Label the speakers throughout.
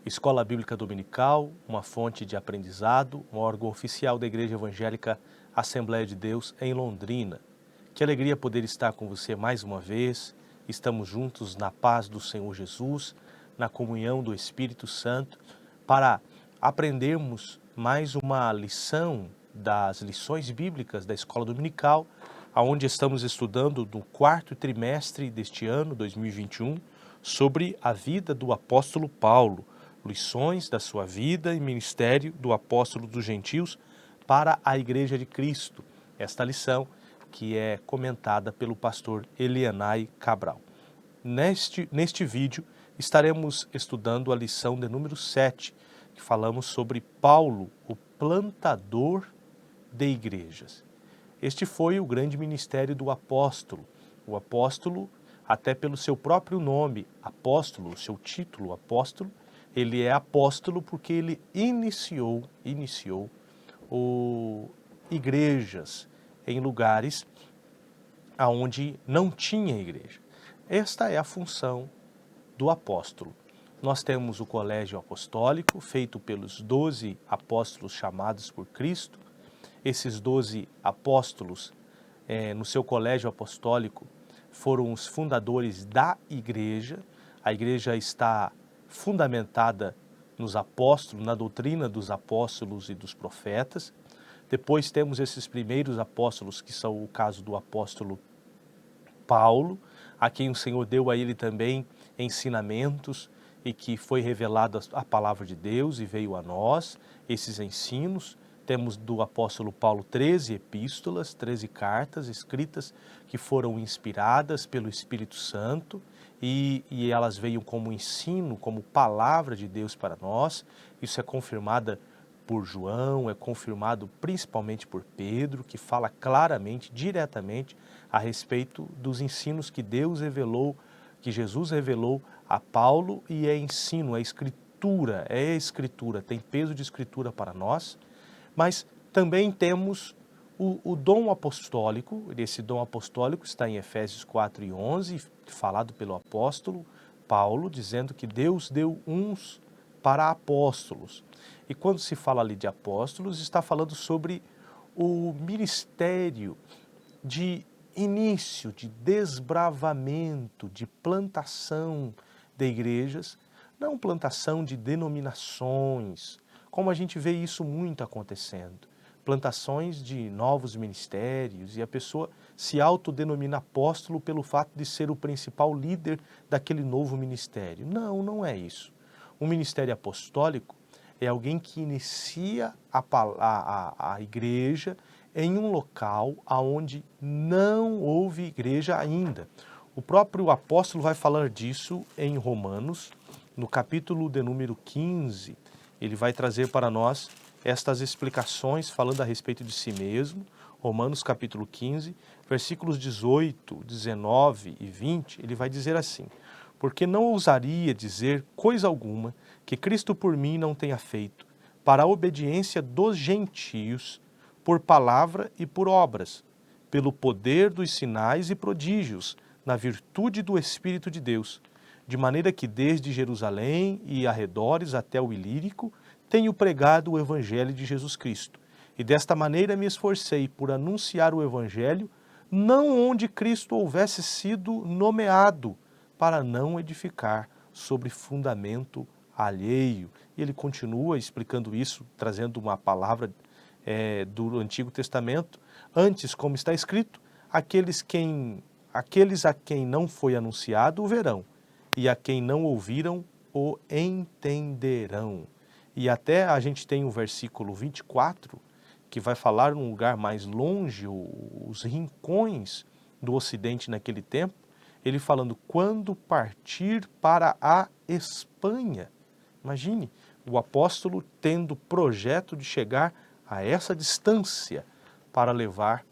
Speaker 1: Escola Bíblica Dominical, uma fonte de aprendizado, um órgão oficial da Igreja Evangélica Assembleia de Deus em Londrina. Que alegria poder estar com você mais uma vez. Estamos juntos na paz do Senhor Jesus, na comunhão do Espírito Santo, para aprendermos mais uma lição das lições bíblicas da Escola Dominical, onde estamos estudando no quarto trimestre deste ano, 2021, sobre a vida do apóstolo Paulo, lições da sua vida e ministério do apóstolo dos gentios para a Igreja de Cristo. Esta lição que é comentada pelo pastor Elianai Cabral. Neste vídeo estaremos estudando a lição de número 7, que falamos sobre Paulo, o plantador de igrejas. Este foi o grande ministério do apóstolo. O apóstolo, até pelo seu próprio nome, apóstolo, seu título, apóstolo, ele é apóstolo porque ele iniciou igrejas em lugares onde não tinha igreja. Esta é a função do apóstolo. Nós temos o colégio apostólico, feito pelos 12 apóstolos chamados por Cristo. Esses 12 apóstolos, no seu colégio apostólico, foram os fundadores da igreja. A igreja está fundamentada nos apóstolos, na doutrina dos apóstolos e dos profetas. Depois temos esses primeiros apóstolos, que são o caso do apóstolo Paulo, a quem o Senhor deu a ele também ensinamentos e que foi revelada a palavra de Deus e veio a nós esses ensinos. Temos do apóstolo Paulo 13 epístolas, 13 cartas escritas que foram inspiradas pelo Espírito Santo e elas veio como ensino, como palavra de Deus para nós. Isso é confirmada por João, é confirmado principalmente por Pedro, que fala claramente, diretamente a respeito dos ensinos que Deus revelou, que Jesus revelou a Paulo, e é ensino, é escritura, tem peso de escritura para nós. Mas também temos o dom apostólico. Esse dom apostólico está em Efésios 4:11, falado pelo apóstolo Paulo, dizendo que Deus deu uns para apóstolos. E quando se fala ali de apóstolos, está falando sobre o ministério de início, de desbravamento, de plantação de igrejas, não plantação de denominações, como a gente vê isso muito acontecendo. Plantações de novos ministérios e a pessoa se autodenomina apóstolo pelo fato de ser o principal líder daquele novo ministério. Não, não é isso. Um ministério apostólico é alguém que inicia a igreja em um local onde não houve igreja ainda. O próprio apóstolo vai falar disso em Romanos, no capítulo de número 15, ele vai trazer para nós estas explicações falando a respeito de si mesmo. Romanos capítulo 15, versículos 18, 19 e 20, ele vai dizer assim: porque não ousaria dizer coisa alguma que Cristo por mim não tenha feito, para a obediência dos gentios, por palavra e por obras, pelo poder dos sinais e prodígios, na virtude do Espírito de Deus, de maneira que desde Jerusalém e arredores até o Ilírico tenho pregado o Evangelho de Jesus Cristo. E desta maneira me esforcei por anunciar o Evangelho, não onde Cristo houvesse sido nomeado, para não edificar sobre fundamento alheio. E ele continua explicando isso, trazendo uma palavra do Antigo Testamento. Antes, como está escrito, aqueles a quem não foi anunciado o verão, e a quem não ouviram o entenderão. E até a gente tem o versículo 24, que vai falar num lugar mais longe, os rincões do Ocidente naquele tempo, ele falando, quando partir para a Espanha. Imagine, o apóstolo tendo projeto de chegar a essa distância para levar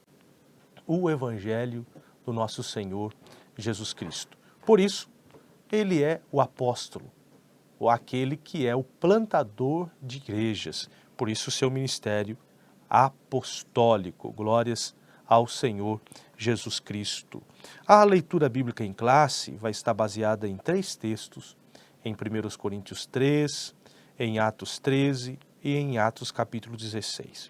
Speaker 1: o Evangelho do nosso Senhor Jesus Cristo. Por isso, ele é o apóstolo, ou aquele que é o plantador de igrejas. Por isso, seu ministério apostólico. Glórias ao Senhor Jesus Cristo. A leitura bíblica em classe vai estar baseada em 3 textos, em 1 Coríntios 3, em Atos 13 e em Atos capítulo 16.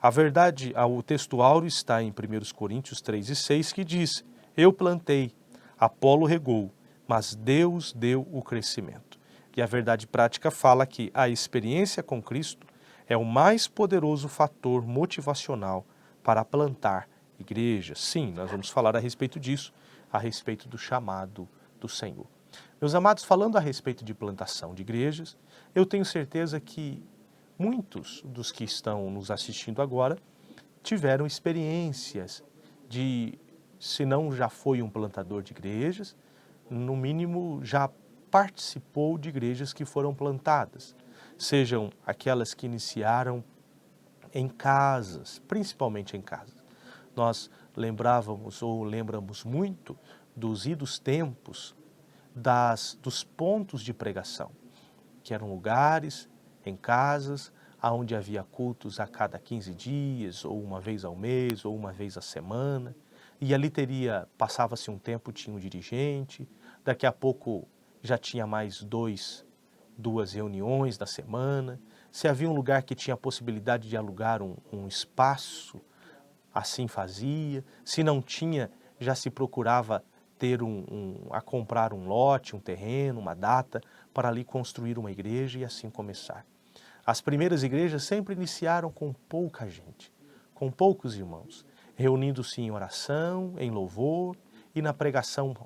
Speaker 1: A verdade, o texto áureo está em 1 Coríntios 3 e 6, que diz: eu plantei, Apolo regou, mas Deus deu o crescimento. E a verdade prática fala que a experiência com Cristo é o mais poderoso fator motivacional para plantar igrejas. Sim, nós vamos falar a respeito disso, a respeito do chamado do Senhor. Meus amados, falando a respeito de plantação de igrejas, eu tenho certeza que muitos dos que estão nos assistindo agora tiveram experiências de, se não já foi um plantador de igrejas, no mínimo já participou de igrejas que foram plantadas, sejam aquelas que iniciaram em casas, principalmente em casas. Nós lembramos muito dos idos tempos dos pontos de pregação, que eram lugares, em casas, onde havia cultos a cada 15 dias, ou uma vez ao mês, ou uma vez à semana, e ali passava-se um tempo, tinha um dirigente, daqui a pouco já tinha mais duas reuniões da semana. Se havia um lugar que tinha a possibilidade de alugar um espaço, assim fazia. Se não tinha, já se procurava comprar um lote, um terreno, uma data, para ali construir uma igreja e assim começar. As primeiras igrejas sempre iniciaram com pouca gente, com poucos irmãos, reunindo-se em oração, em louvor e na pregação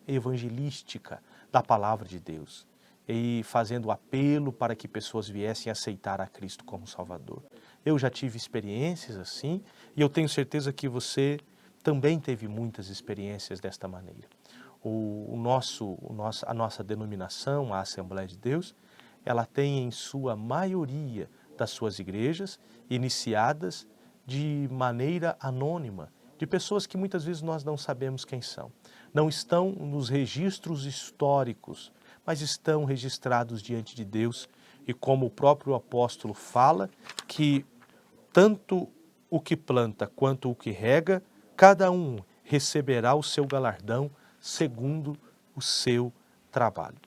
Speaker 1: evangelística da palavra de Deus, e fazendo apelo para que pessoas viessem aceitar a Cristo como Salvador. Eu já tive experiências assim, e eu tenho certeza que você também teve muitas experiências desta maneira. A nossa denominação, a Assembleia de Deus, ela tem em sua maioria das suas igrejas iniciadas de maneira anônima, de pessoas que muitas vezes nós não sabemos quem são. Não estão nos registros históricos, mas estão registrados diante de Deus, e como o próprio apóstolo fala, que tanto o que planta quanto o que rega, cada um receberá o seu galardão segundo o seu trabalho.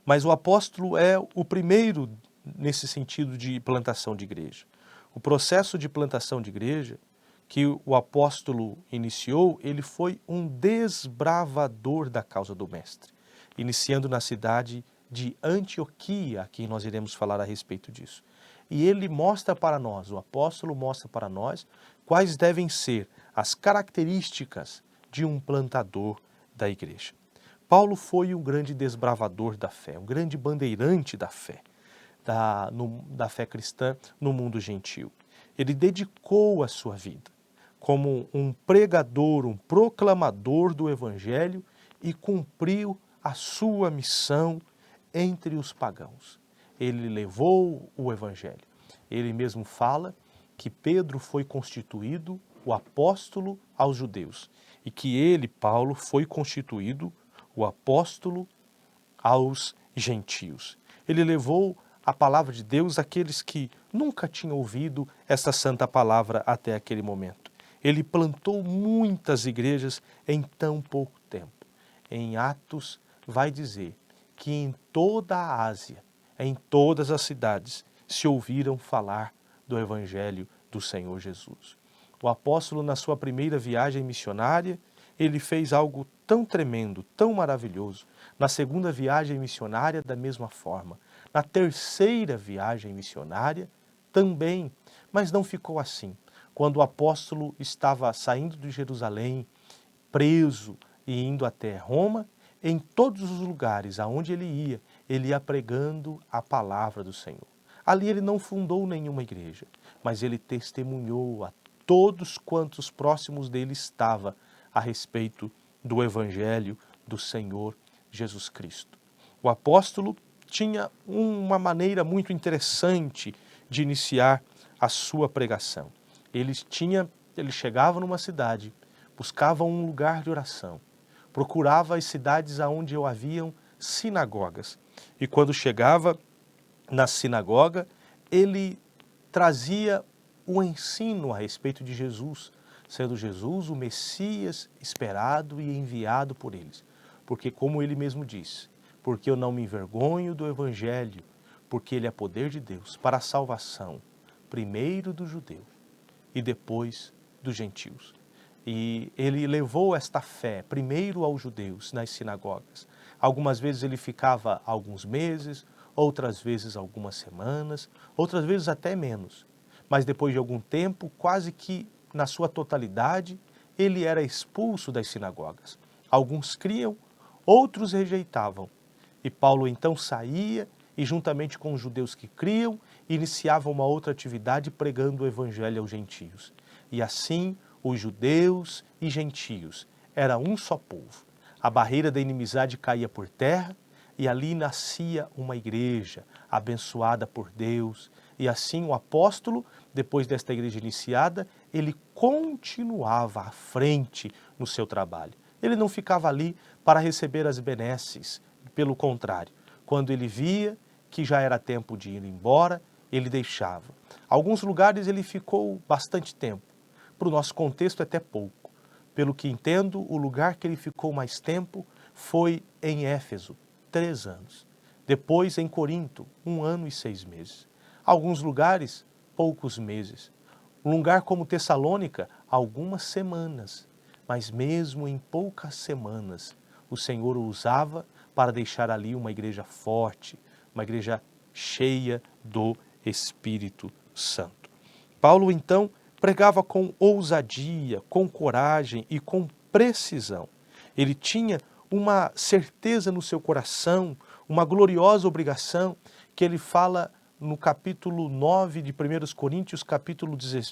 Speaker 1: Mas o apóstolo é o primeiro nesse sentido de plantação de igreja. O processo de plantação de igreja que o apóstolo iniciou, ele foi um desbravador da causa do mestre, iniciando na cidade de Antioquia, aqui nós iremos falar a respeito disso. E ele mostra para nós, o apóstolo mostra para nós, quais devem ser as características de um plantador da igreja. Paulo foi um grande desbravador da fé, um grande bandeirante da fé, da fé cristã no mundo gentil. Ele dedicou a sua vida como um pregador, um proclamador do Evangelho, e cumpriu a sua missão entre os pagãos. Ele levou o Evangelho. Ele mesmo fala que Pedro foi constituído o apóstolo aos judeus e que ele, Paulo, foi constituído o apóstolo aos gentios. Ele levou a palavra de Deus àqueles que nunca tinham ouvido essa santa palavra até aquele momento. Ele plantou muitas igrejas em tão pouco tempo. Em Atos vai dizer que em toda a Ásia, em todas as cidades, se ouviram falar do Evangelho do Senhor Jesus. O apóstolo, na sua primeira viagem missionária, ele fez algo tão tremendo, tão maravilhoso. Na segunda viagem missionária, da mesma forma. Na terceira viagem missionária, também. Mas não ficou assim. Quando o apóstolo estava saindo de Jerusalém, preso e indo até Roma, em todos os lugares aonde ele ia pregando a palavra do Senhor. Ali ele não fundou nenhuma igreja, mas ele testemunhou a todos quantos próximos dele estava a respeito do Evangelho do Senhor Jesus Cristo. O apóstolo tinha uma maneira muito interessante de iniciar a sua pregação. Ele chegava numa cidade, buscava um lugar de oração, procurava as cidades onde haviam sinagogas. E quando chegava na sinagoga, ele trazia o ensino a respeito de Jesus, sendo Jesus o Messias esperado e enviado por eles. Porque, como ele mesmo disse, porque eu não me envergonho do Evangelho, porque ele é poder de Deus para a salvação, primeiro do judeu e depois dos gentios. E ele levou esta fé primeiro aos judeus nas sinagogas. Algumas vezes ele ficava alguns meses, outras vezes algumas semanas, outras vezes até menos. Mas depois de algum tempo, quase que na sua totalidade, ele era expulso das sinagogas. Alguns criam, outros rejeitavam. E Paulo então saía e, juntamente com os judeus que criam, iniciava uma outra atividade pregando o evangelho aos gentios. E assim, os judeus e gentios era um só povo. A barreira da inimizade caía por terra e ali nascia uma igreja abençoada por Deus. E assim o apóstolo, depois desta igreja iniciada, ele continuava à frente no seu trabalho. Ele não ficava ali para receber as benesses, pelo contrário, quando ele via que já era tempo de ir embora, ele deixava. Alguns lugares ele ficou bastante tempo, para o nosso contexto até pouco. Pelo que entendo, o lugar que ele ficou mais tempo foi em Éfeso, 3 anos. Depois em Corinto, 1 ano e 6 meses. Alguns lugares, poucos meses. Um lugar como Tessalônica, algumas semanas. Mas mesmo em poucas semanas, o Senhor o usava para deixar ali uma igreja forte, uma igreja cheia do Espírito Santo. Paulo, então, pregava com ousadia, com coragem e com precisão. Ele tinha uma certeza no seu coração, uma gloriosa obrigação, que ele fala no capítulo 9 de 1 Coríntios,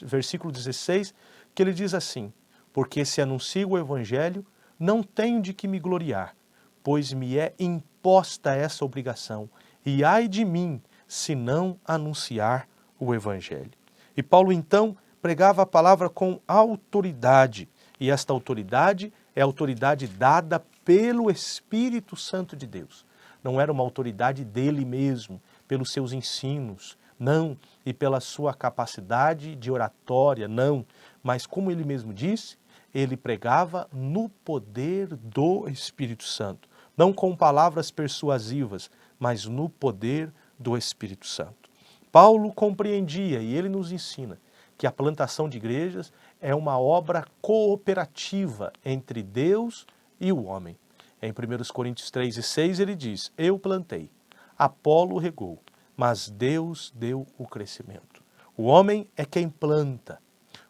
Speaker 1: versículo 16, que ele diz assim: porque se anuncio o evangelho, não tenho de que me gloriar, pois me é imposta essa obrigação, e ai de mim, se não anunciar o evangelho. E Paulo, então, pregava a palavra com autoridade, e esta autoridade é a autoridade dada pelo Espírito Santo de Deus. Não era uma autoridade dele mesmo, pelos seus ensinos, não, e pela sua capacidade de oratória, não, mas como ele mesmo disse, ele pregava no poder do Espírito Santo, não com palavras persuasivas, mas no poder do Espírito Santo. Paulo compreendia, e ele nos ensina, que a plantação de igrejas é uma obra cooperativa entre Deus e o homem. Em 1 Coríntios 3 e 6 ele diz: eu plantei, Apolo regou, mas Deus deu o crescimento. O homem é quem planta,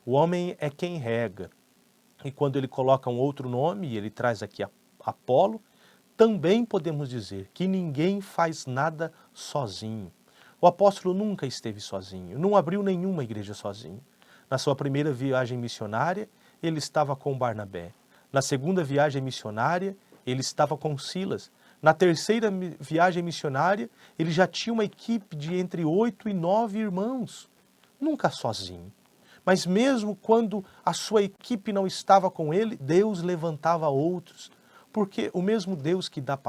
Speaker 1: o homem é quem rega. E quando ele coloca um outro nome, e ele traz aqui Apolo, também podemos dizer que ninguém faz nada sozinho. O apóstolo nunca esteve sozinho, não abriu nenhuma igreja sozinho. Na sua primeira viagem missionária, ele estava com Barnabé. Na segunda viagem missionária, ele estava com Silas. Na terceira viagem missionária, ele já tinha uma equipe de entre 8 e 9 irmãos. Nunca sozinho. Mas mesmo quando a sua equipe não estava com ele, Deus levantava outros. Porque o mesmo Deus que dá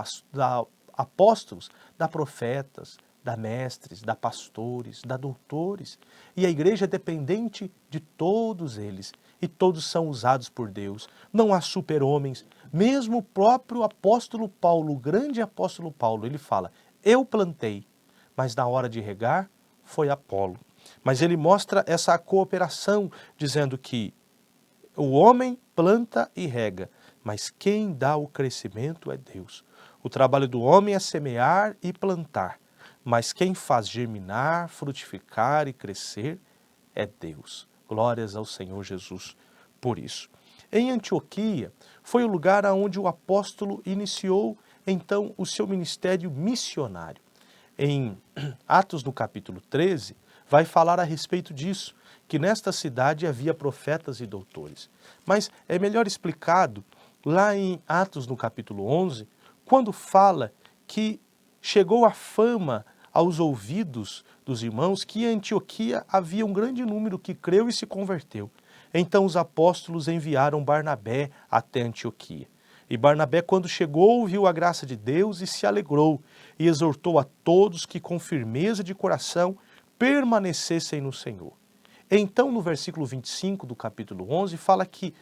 Speaker 1: apóstolos, dá profetas, dá mestres, dá pastores, dá doutores. E a igreja é dependente de todos eles. E todos são usados por Deus. Não há super-homens. Mesmo o próprio apóstolo Paulo, o grande apóstolo Paulo, ele fala: eu plantei, mas na hora de regar foi Apolo. Mas ele mostra essa cooperação, dizendo que o homem planta e rega, mas quem dá o crescimento é Deus. O trabalho do homem é semear e plantar, mas quem faz germinar, frutificar e crescer é Deus. Glórias ao Senhor Jesus por isso. Em Antioquia foi o lugar onde o apóstolo iniciou então o seu ministério missionário. Em Atos no capítulo 13, vai falar a respeito disso, que nesta cidade havia profetas e doutores. Mas é melhor explicado lá em Atos no capítulo 11, quando fala que chegou a fama aos ouvidos dos irmãos que em Antioquia havia um grande número que creu e se converteu. Então os apóstolos enviaram Barnabé até Antioquia. E Barnabé, quando chegou, viu a graça de Deus e se alegrou, e exortou a todos que com firmeza de coração permanecessem no Senhor. Então, no versículo 25 do capítulo 11, fala que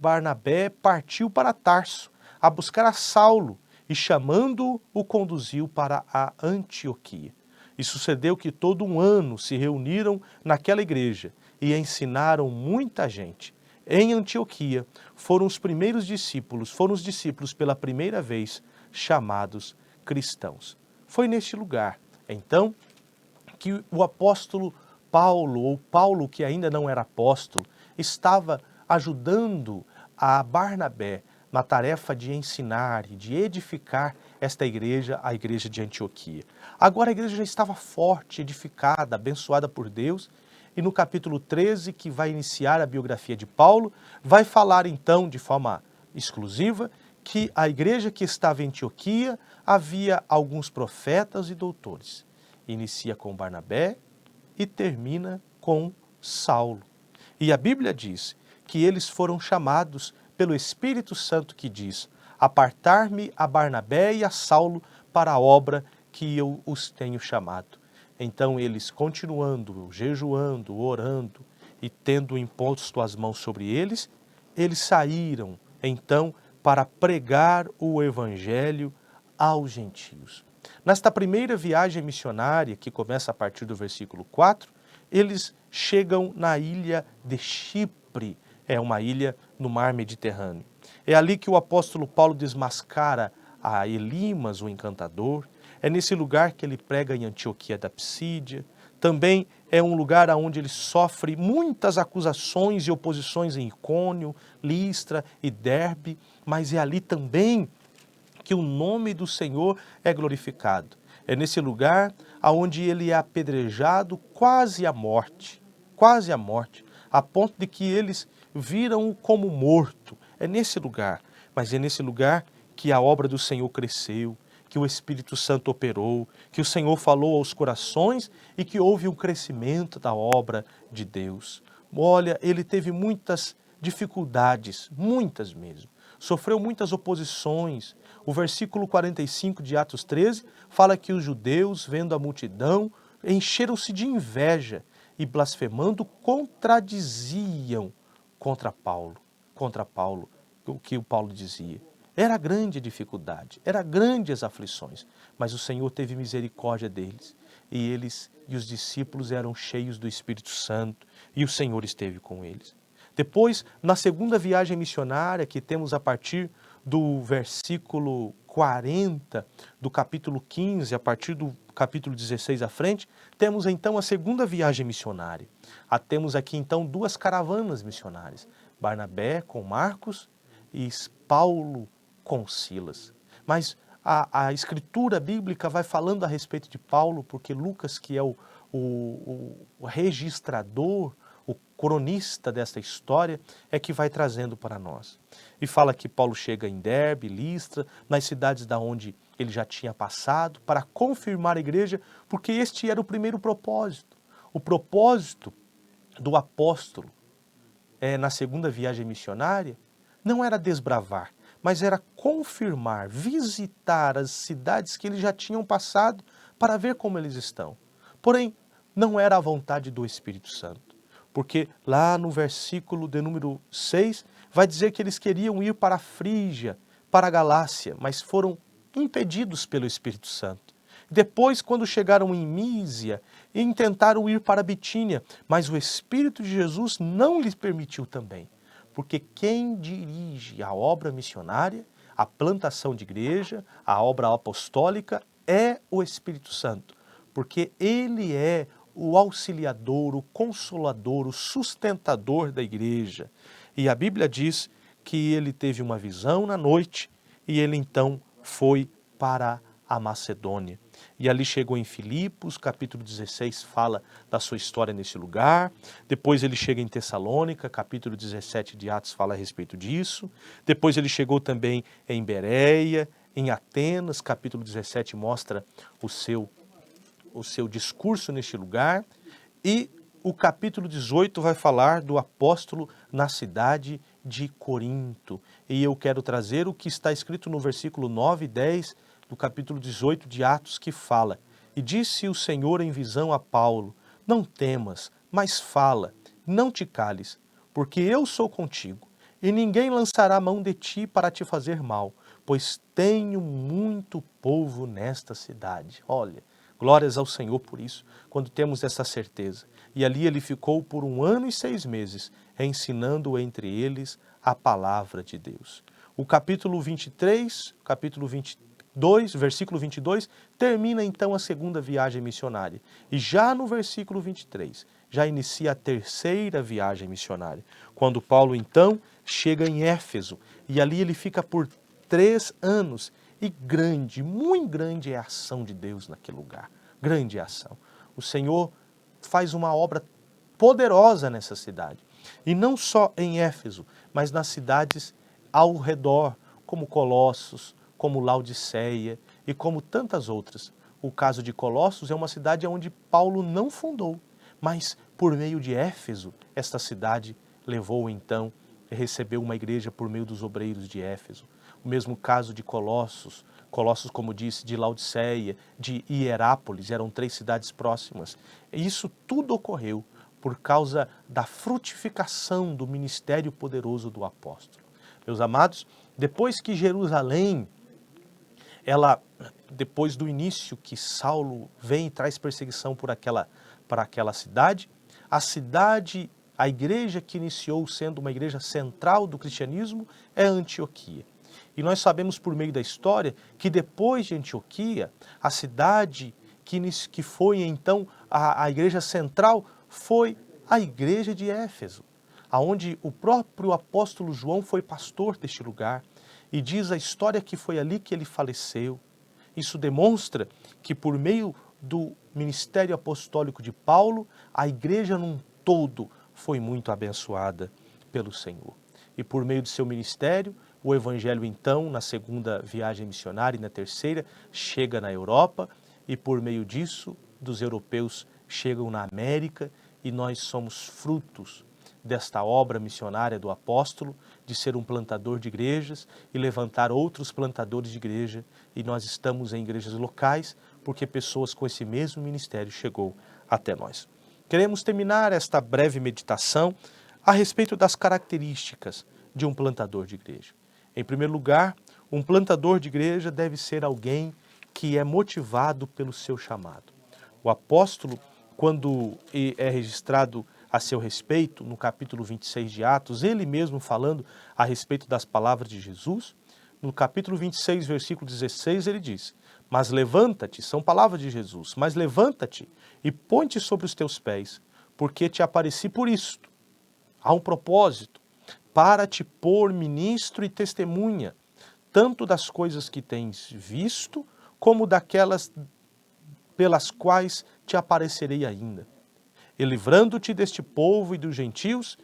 Speaker 1: Barnabé partiu para Tarso, a buscar a Saulo, e chamando-o, o conduziu para a Antioquia. E sucedeu que todo um ano se reuniram naquela igreja e ensinaram muita gente. Em Antioquia foram os discípulos pela primeira vez chamados cristãos. Foi neste lugar, então, que o apóstolo Paulo, ou Paulo que ainda não era apóstolo, estava ajudando a Barnabé na tarefa de ensinar e de edificar esta igreja, a igreja de Antioquia. Agora a igreja já estava forte, edificada, abençoada por Deus, e no capítulo 13, que vai iniciar a biografia de Paulo, vai falar então de forma exclusiva que a igreja que estava em Antioquia havia alguns profetas e doutores. Inicia com Barnabé e termina com Saulo. E a Bíblia diz que eles foram chamados pelo Espírito Santo que diz: apartar-me a Barnabé e a Saulo para a obra que eu os tenho chamado. Então eles, continuando, jejuando, orando e tendo imposto as mãos sobre eles, eles saíram então para pregar o evangelho aos gentios. Nesta primeira viagem missionária, que começa a partir do versículo 4, eles chegam na ilha de Chipre, é uma ilha no mar Mediterrâneo. É ali que o apóstolo Paulo desmascara a Elimas, o encantador. É nesse lugar que ele prega em Antioquia da Psídia. Também é um lugar onde ele sofre muitas acusações e oposições em Icônio, Listra e Derbe, mas é ali também que o nome do Senhor é glorificado. É nesse lugar onde ele é apedrejado quase à morte, a ponto de que eles viram-o como morto. É nesse lugar, mas é nesse lugar que a obra do Senhor cresceu, que o Espírito Santo operou, que o Senhor falou aos corações e que houve um crescimento da obra de Deus. Olha, ele teve muitas dificuldades, muitas mesmo. Sofreu muitas oposições. O versículo 45 de Atos 13 fala que os judeus, vendo a multidão, encheram-se de inveja e, blasfemando, contradiziam contra Paulo o que o Paulo dizia. Era grande a dificuldade, era grandes as aflições, mas o Senhor teve misericórdia deles. E eles e os discípulos eram cheios do Espírito Santo e o Senhor esteve com eles. Depois, na segunda viagem missionária, que temos a partir do versículo 40 do capítulo 15, a partir do capítulo 16 à frente, temos então a segunda viagem missionária. Temos aqui então duas caravanas missionárias, Barnabé com Marcos e Paulo com Silas. Mas a escritura bíblica vai falando a respeito de Paulo, porque Lucas, que é o registrador, o cronista desta história, é que vai trazendo para nós. E fala que Paulo chega em Derbe, Listra, nas cidades da onde ele já tinha passado, para confirmar a igreja, porque este era o primeiro propósito. O propósito do apóstolo na segunda viagem missionária não era desbravar, mas era confirmar, visitar as cidades que eles já tinham passado para ver como eles estão. Porém, não era a vontade do Espírito Santo. Porque lá no versículo de número 6, vai dizer que eles queriam ir para a Frígia, para a Galácia, mas foram impedidos pelo Espírito Santo. Depois, quando chegaram em Mísia, tentaram ir para a Bitínia, mas o Espírito de Jesus não lhes permitiu também. Porque quem dirige a obra missionária, a plantação de igreja, a obra apostólica, é o Espírito Santo. Porque ele é o auxiliador, o consolador, o sustentador da igreja. E a Bíblia diz que ele teve uma visão na noite e ele então foi para a Macedônia. E ali chegou em Filipos, capítulo 16 fala da sua história nesse lugar. Depois ele chega em Tessalônica, capítulo 17 de Atos fala a respeito disso. Depois ele chegou também em Bereia, em Atenas, capítulo 17 mostra o seu discurso neste lugar, e o capítulo 18 vai falar do apóstolo na cidade de Corinto. E eu quero trazer o que está escrito no versículo 9 e 10 do capítulo 18 de Atos, que fala: E disse o Senhor em visão a Paulo, não temas, mas fala, não te cales, porque eu sou contigo, e ninguém lançará mão de ti para te fazer mal, pois tenho muito povo nesta cidade. Olha, Glórias ao Senhor por isso, quando temos essa certeza. E ali ele ficou por 1 ano e 6 meses, ensinando entre eles a palavra de Deus. O capítulo 23, capítulo 22, versículo 22, termina então a segunda viagem missionária. E já no versículo 23, já inicia a terceira viagem missionária, quando Paulo então chega em Éfeso, e ali ele fica por 3 anos, e grande, muito grande é a ação de Deus naquele lugar, grande é a ação. O Senhor faz uma obra poderosa nessa cidade, e não só em Éfeso, mas nas cidades ao redor, como Colossos, como Laodiceia e como tantas outras. O caso de Colossos é uma cidade onde Paulo não fundou, mas por meio de Éfeso, esta cidade levou então, recebeu uma igreja por meio dos obreiros de Éfeso. O mesmo caso de Colossos, como disse, de Laodiceia, de Hierápolis, eram 3 cidades próximas. E isso tudo ocorreu por causa da frutificação do ministério poderoso do apóstolo. Meus amados, depois que Jerusalém, depois do início que Saulo vem e traz perseguição para aquela cidade, a igreja que iniciou sendo uma igreja central do cristianismo é Antioquia. E nós sabemos por meio da história que depois de Antioquia, a cidade que foi então a igreja central foi a igreja de Éfeso, aonde o próprio apóstolo João foi pastor deste lugar, e diz a história que foi ali que ele faleceu. Isso demonstra que por meio do ministério apostólico de Paulo, a igreja num todo foi muito abençoada pelo Senhor. E por meio do seu ministério, o evangelho então, na segunda viagem missionária e na terceira, chega na Europa, e por meio disso, dos europeus chegam na América, e nós somos frutos desta obra missionária do apóstolo, de ser um plantador de igrejas e levantar outros plantadores de igreja, e nós estamos em igrejas locais, porque pessoas com esse mesmo ministério chegou até nós. Queremos terminar esta breve meditação a respeito das características de um plantador de igreja. Em primeiro lugar, um plantador de igreja deve ser alguém que é motivado pelo seu chamado. O apóstolo, quando é registrado a seu respeito, no capítulo 26 de Atos, ele mesmo falando a respeito das palavras de Jesus, no capítulo 26, versículo 16, ele diz: mas levanta-te, são palavras de Jesus, mas levanta-te e põe-te sobre os teus pés, porque te apareci por isto. Há um propósito, para te pôr ministro e testemunha, tanto das coisas que tens visto, como daquelas pelas quais te aparecerei ainda, e livrando-te deste povo e dos gentios,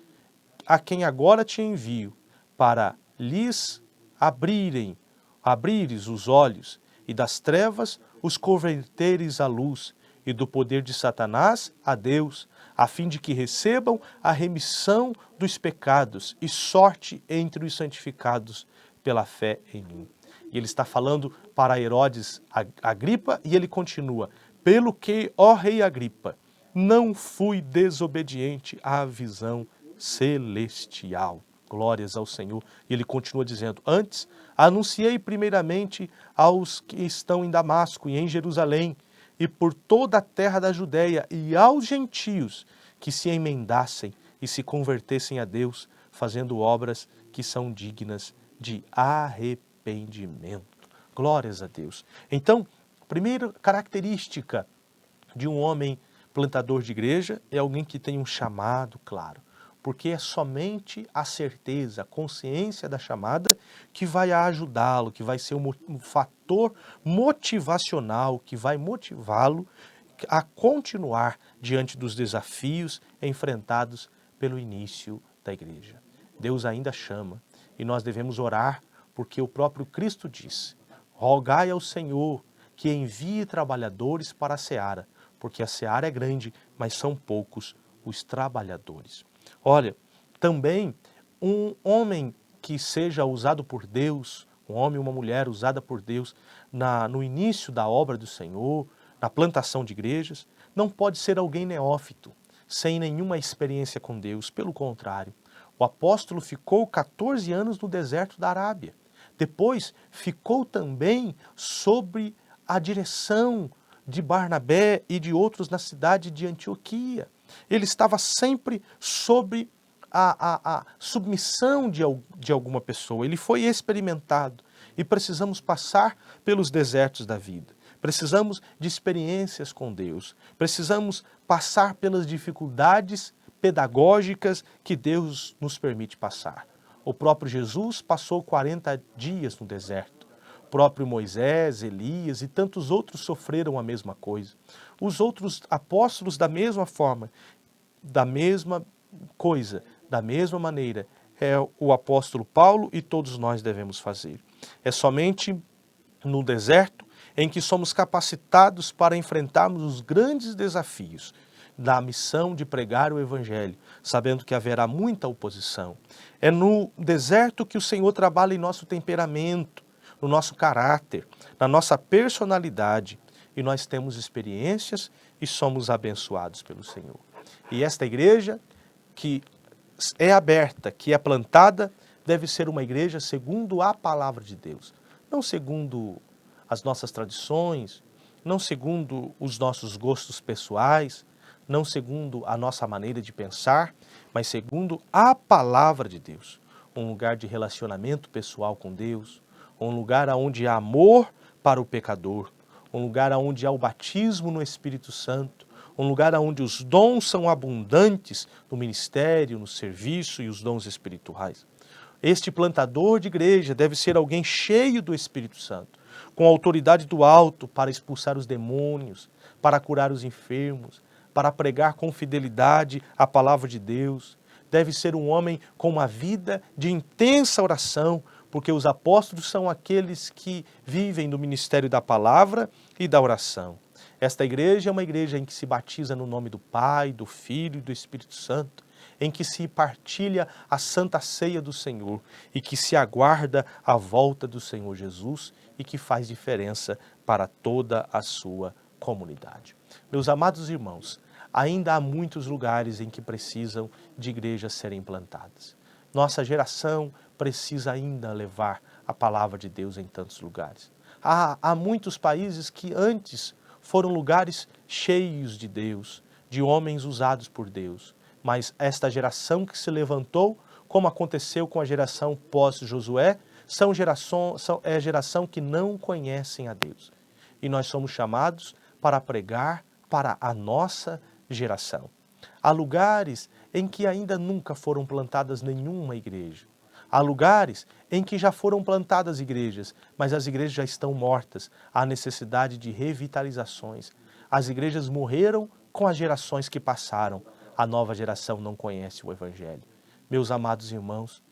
Speaker 1: a quem agora te envio, para lhes abrires os olhos, e das trevas os converteres à luz, e do poder de Satanás a Deus, a fim de que recebam a remissão dos pecados e sorte entre os santificados pela fé em mim. E ele está falando para Herodes Agripa, e ele continua: pelo que, ó rei Agripa, não fui desobediente à visão celestial. Glórias ao Senhor. E ele continua dizendo: antes, anunciei primeiramente aos que estão em Damasco e em Jerusalém, e por toda a terra da Judéia, e aos gentios que se emendassem e se convertessem a Deus, fazendo obras que são dignas de arrependimento. Glórias a Deus. Então, primeira característica de um homem plantador de igreja é alguém que tem um chamado claro, porque é somente a certeza, a consciência da chamada que vai ajudá-lo, que vai ser um fator motivacional, que vai motivá-lo a continuar diante dos desafios enfrentados pelo início da igreja. Deus ainda chama e nós devemos orar, porque o próprio Cristo disse: rogai ao Senhor que envie trabalhadores para a seara, porque a seara é grande, mas são poucos os trabalhadores. Olha, também um homem que seja usado por Deus, um homem ou uma mulher usada por Deus no início da obra do Senhor, na plantação de igrejas, não pode ser alguém neófito, sem nenhuma experiência com Deus. Pelo contrário, o apóstolo ficou 14 anos no deserto da Arábia. Depois ficou também sob a direção de Barnabé e de outros na cidade de Antioquia. Ele estava sempre sob a submissão de alguma pessoa. Ele foi experimentado e precisamos passar pelos desertos da vida. Precisamos de experiências com Deus. Precisamos passar pelas dificuldades pedagógicas que Deus nos permite passar. O próprio Jesus passou 40 dias no deserto. O próprio Moisés, Elias e tantos outros sofreram a mesma coisa. Os outros apóstolos da mesma forma, da mesma coisa, da mesma maneira, é o apóstolo Paulo e todos nós devemos fazer. É somente no deserto em que somos capacitados para enfrentarmos os grandes desafios da missão de pregar o Evangelho, sabendo que haverá muita oposição. É no deserto que o Senhor trabalha em nosso temperamento, no nosso caráter, na nossa personalidade, e nós temos experiências e somos abençoados pelo Senhor. E esta igreja que é aberta, que é plantada, deve ser uma igreja segundo a palavra de Deus, não segundo as nossas tradições, não segundo os nossos gostos pessoais, não segundo a nossa maneira de pensar, mas segundo a palavra de Deus. Um lugar de relacionamento pessoal com Deus, um lugar onde há amor para o pecador, um lugar onde há o batismo no Espírito Santo, um lugar onde os dons são abundantes no ministério, no serviço e os dons espirituais. Este plantador de igreja deve ser alguém cheio do Espírito Santo, com a autoridade do alto para expulsar os demônios, para curar os enfermos, para pregar com fidelidade a palavra de Deus. Deve ser um homem com uma vida de intensa oração, porque os apóstolos são aqueles que vivem no ministério da palavra e da oração. Esta igreja é uma igreja em que se batiza no nome do Pai, do Filho e do Espírito Santo, em que se partilha a santa ceia do Senhor e que se aguarda a volta do Senhor Jesus e que faz diferença para toda a sua comunidade. Meus amados irmãos, ainda há muitos lugares em que precisam de igrejas serem plantadas. Nossa geração precisa ainda levar a palavra de Deus em tantos lugares. Há muitos países que antes foram lugares cheios de Deus, de homens usados por Deus. Mas esta geração que se levantou, como aconteceu com a geração pós-Josué, é a geração que não conhecem a Deus. E nós somos chamados para pregar para a nossa geração. Há lugares em que ainda nunca foram plantadas nenhuma igreja. Há lugares em que já foram plantadas igrejas, mas as igrejas já estão mortas. Há necessidade de revitalizações. As igrejas morreram com as gerações que passaram. A nova geração não conhece o Evangelho. Meus amados irmãos,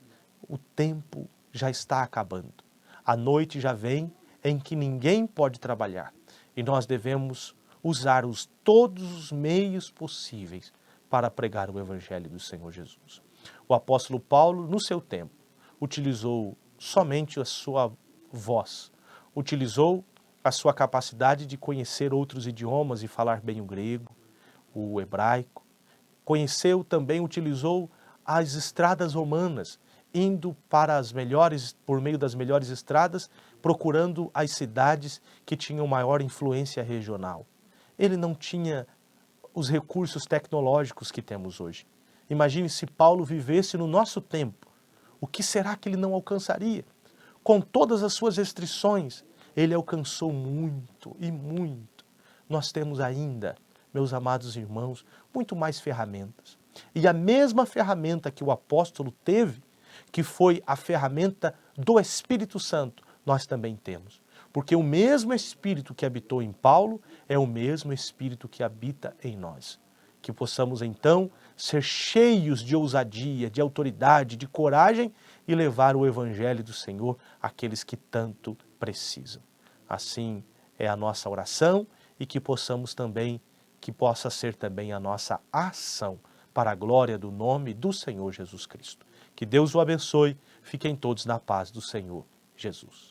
Speaker 1: o tempo já está acabando. A noite já vem em que ninguém pode trabalhar. E nós devemos usar todos os meios possíveis para pregar o Evangelho do Senhor Jesus. O apóstolo Paulo, no seu tempo, utilizou somente a sua voz, utilizou a sua capacidade de conhecer outros idiomas e falar bem o grego, o hebraico. Conheceu também, utilizou as estradas romanas, indo para as melhores, por meio das melhores estradas, procurando as cidades que tinham maior influência regional. Ele não tinha os recursos tecnológicos que temos hoje. Imagine se Paulo vivesse no nosso tempo. O que será que ele não alcançaria? Com todas as suas restrições, ele alcançou muito e muito. Nós temos ainda, meus amados irmãos, muito mais ferramentas. E a mesma ferramenta que o apóstolo teve, que foi a ferramenta do Espírito Santo, nós também temos. Porque o mesmo Espírito que habitou em Paulo é o mesmo Espírito que habita em nós. Que possamos então ser cheios de ousadia, de autoridade, de coragem e levar o Evangelho do Senhor àqueles que tanto precisam. Assim é a nossa oração e que possamos também, que possa ser também a nossa ação para a glória do nome do Senhor Jesus Cristo. Que Deus o abençoe. Fiquem todos na paz do Senhor Jesus.